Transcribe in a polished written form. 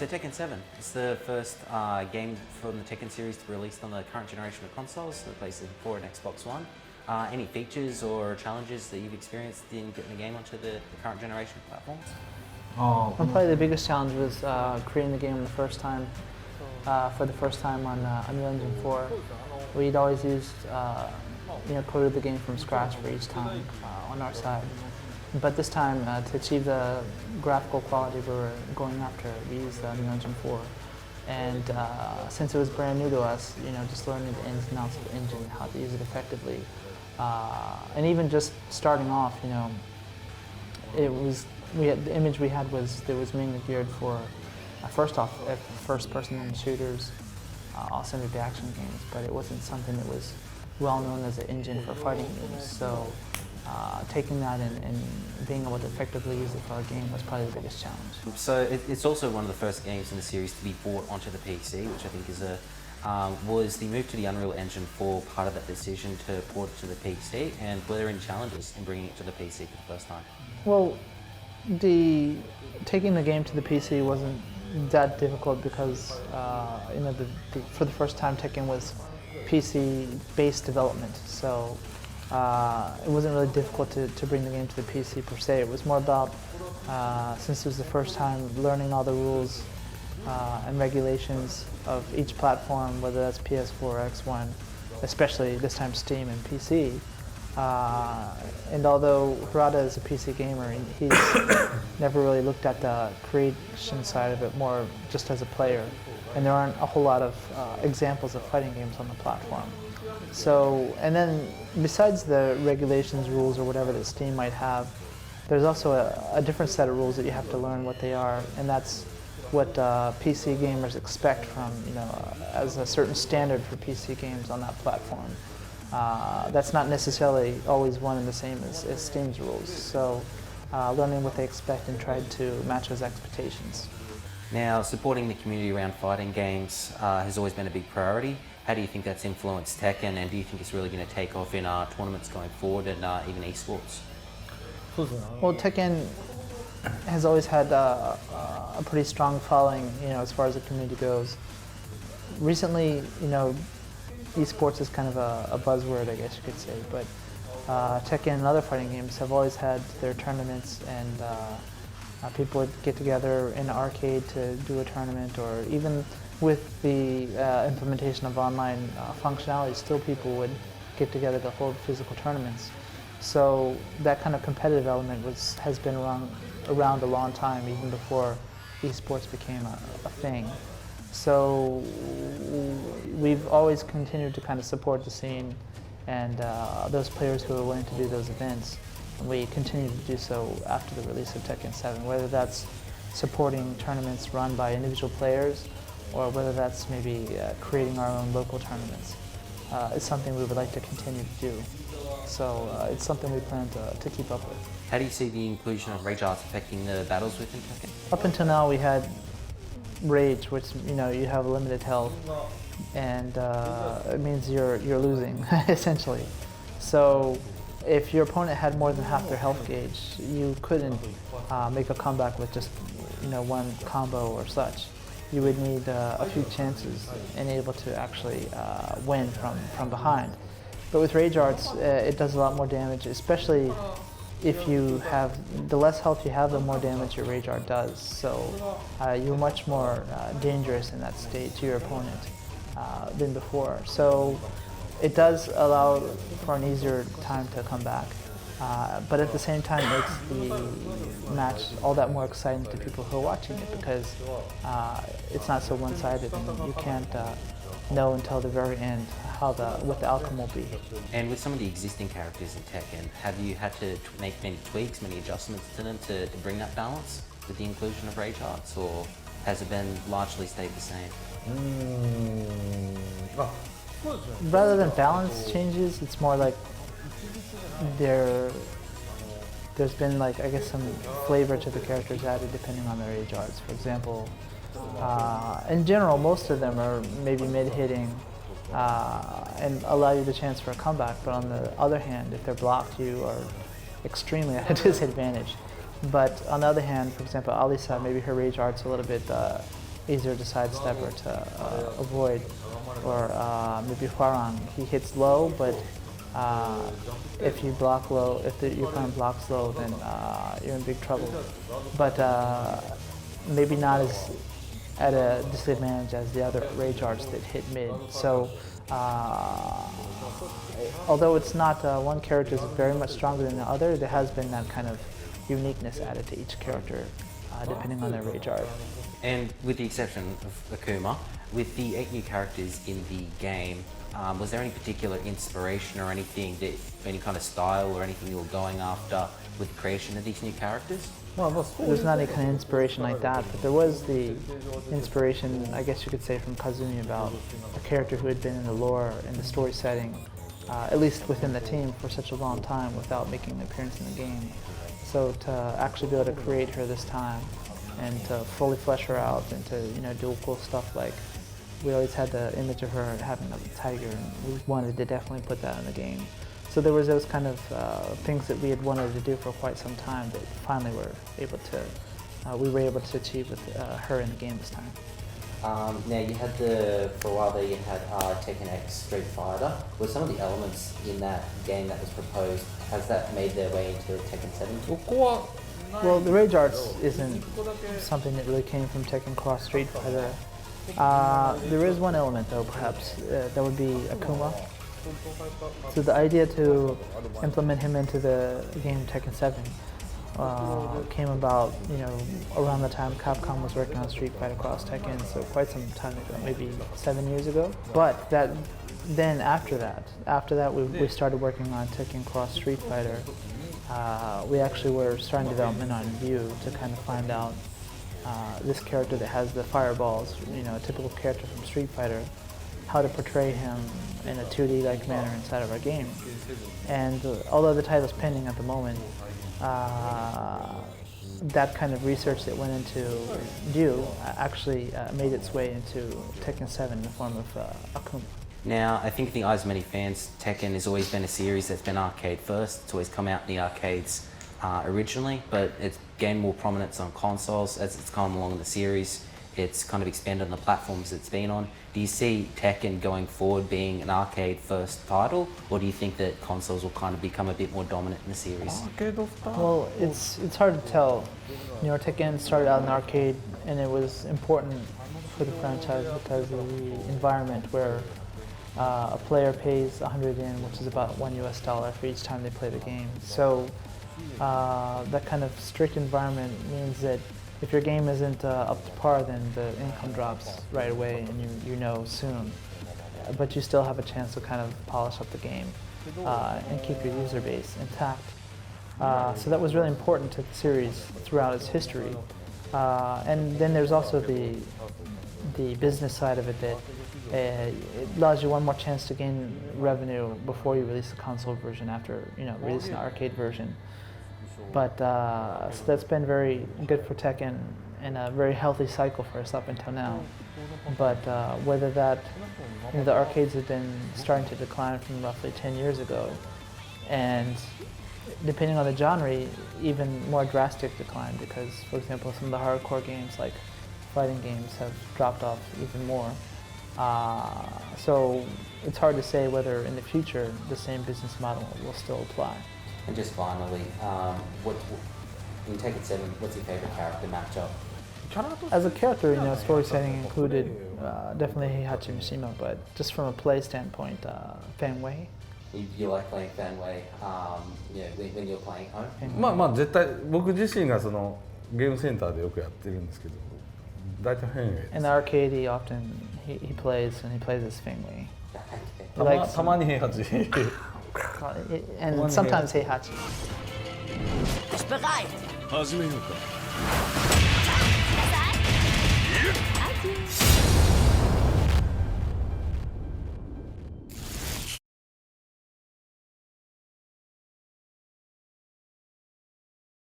So Tekken 7 is the first game from the Tekken series to be released on the current generation of consoles, the PlayStation 4 and Xbox One. Any features or challenges that you've experienced in getting the game onto the current generation of platforms? Probably the biggest challenge was creating the game for the first time on Unreal Engine 4. We'd always used, coded the game from scratch for each time on our side. But this time, to achieve the graphical quality we were going after, we used Unreal Engine 4. And since it was brand new to us, just learning the ins and outs of the engine, how to use it effectively, and even just starting off, the image we had was mainly geared for first-person shooters, also into action games, but it wasn't something that was well known as an engine for fighting games. So taking that and being able to effectively use it for our game was probably the biggest challenge. So it's also one of the first games in the series to be brought onto the PC, which I think is was the move to the Unreal Engine 4 part of that decision to port it to the PC, and were there any challenges in bringing it to the PC for the first time? Well, taking the game to the PC wasn't that difficult because for the first time Tekken was PC-based development, so it wasn't really difficult to bring the game to the PC per se. It was more about, since it was the first time, learning all the rules and regulations of each platform, whether that's PS4 or X1, especially this time Steam and PC. And although Harada is a PC gamer, he's never really looked at the creation side of it, more just as a player. And there aren't a whole lot of examples of fighting games on the platform. So, and then besides the regulations, rules, or whatever that Steam might have, there's also a different set of rules that you have to learn what they are, and that's what PC gamers expect from, as a certain standard for PC games on that platform. That's not necessarily always one and the same as Steam's rules. So learning what they expect and trying to match those expectations. Now, supporting the community around fighting games has always been a big priority. How do you think that's influenced Tekken, and do you think it's really going to take off in tournaments going forward and even esports? Well, Tekken has always had a pretty strong following, as far as the community goes. Recently, esports is kind of a buzzword, I guess you could say, but Tekken and other fighting games have always had their tournaments, and people would get together in an arcade to do a tournament, or even with the implementation of online functionality, still people would get together to hold physical tournaments. So that kind of competitive element has been around a long time, even before esports became a thing. So we've always continued to kind of support the scene and those players who are willing to do those events. And we continue to do so after the release of Tekken 7, whether that's supporting tournaments run by individual players or whether that's maybe creating our own local tournaments. It's something we would like to continue to do. So it's something we plan to keep up with. How do you see the inclusion of rage arts affecting the battles within Tekken? Up until now we had rage, which you have limited health, and it means you're losing essentially. So if your opponent had more than half their health gauge, you couldn't make a comeback with just one combo or such. You would need a few chances and able to actually win from behind. But with rage arts, it does a lot more damage, especially if you have, the less health you have, the more damage your rage art does. So you're much more dangerous in that state to your opponent than before. So it does allow for an easier time to come back. But at the same time, it makes the match all that more exciting to people who are watching it, because it's not so one-sided, and you can't know until the very end what the outcome will be. And with some of the existing characters in Tekken, have you had to make many tweaks, many adjustments to them to bring that balance with the inclusion of rage arts, or has it been largely stayed the same? Rather than balance changes, it's more like there's been, I guess, some flavor to the characters added depending on their rage arts. For example, in general, most of them are maybe mid-hitting and allow you the chance for a comeback, but on the other hand, if they're blocked, you are extremely at a disadvantage. But on the other hand, for example, Alisa, maybe her rage art's a little bit easier to sidestep or to avoid. Or maybe Hwarang, he hits low, but if you block low, if your opponent blocks low, then you're in big trouble. But maybe not as at a disadvantage as the other rage arts that hit mid. So although it's not one character is very much stronger than the other, there has been that kind of uniqueness added to each character depending on their rage art. And with the exception of Akuma, with the 8 new characters in the game, was there any particular inspiration or anything, any kind of style or anything you were going after with the creation of these new characters? There's not any kind of inspiration like that, but there was the inspiration, I guess you could say, from Kazumi about a character who had been in the lore and the story setting, at least within the team, for such a long time without making an appearance in the game. So to actually be able to create her this time and to fully flesh her out and to do cool stuff, like we always had the image of her having a tiger, and we wanted to definitely put that in the game. So there was those kind of things that we had wanted to do for quite some time that finally we were able to achieve with her in the game this time. Now you had for a while there you had Tekken X Street Fighter. Were some of the elements in that game that was proposed, has that made their way into Tekken 7? Well, the rage arts isn't something that really came from Tekken X Street Fighter. There is one element though, perhaps, that would be Akuma. So the idea to implement him into the game Tekken 7 came about, around the time Capcom was working on Street Fighter Cross Tekken, so quite some time ago, maybe 7 years ago. But then after that we started working on Tekken Cross Street Fighter. We actually were starting development on View to kind of find out this character that has the fireballs, a typical character from Street Fighter, how to portray him in a 2D-like manner inside of our game. And although the title's pending at the moment, that kind of research that went into View actually made its way into Tekken 7 in the form of Akuma. Now, I think in the eyes of many fans, Tekken has always been a series that's been arcade first. It's always come out in the arcades originally, but it's gained more prominence on consoles as it's come along in the series. It's kind of expanded on the platforms it's been on. Do you see Tekken going forward being an arcade first title, or do you think that consoles will kind of become a bit more dominant in the series? Well, it's hard to tell. Tekken started out in the arcade, and it was important for the franchise because of the environment where a player pays 100 yen, which is about $1 for each time they play the game. So that kind of strict environment means that if your game isn't up to par, then the income drops right away, and you know soon. But you still have a chance to kind of polish up the game and keep your user base intact. So that was really important to the series throughout its history. And then there's also the business side of it that it allows you one more chance to gain revenue before you release the console version after releasing the arcade version. But so that's been very good for Tekken and a very healthy cycle for us up until now. But whether that, the arcades have been starting to decline from roughly 10 years ago, and depending on the genre, even more drastic decline because, for example, some of the hardcore games like fighting games have dropped off even more. So it's hard to say whether in the future the same business model will still apply. And just finally, in Tekken 7, what's your favorite character matchup? As a character, story setting included definitely Heihachi Mishima, but just from a play standpoint, Fan Wei. You like playing Fan Wei, when you're playing home? まあ絶対僕自身がそのゲームセンターでよくやってるんですけど、大体変 In the arcade, he plays as Fan Wei. He likes たまに変八 and sometimes Heihachi. Bist bereit? 始めようか。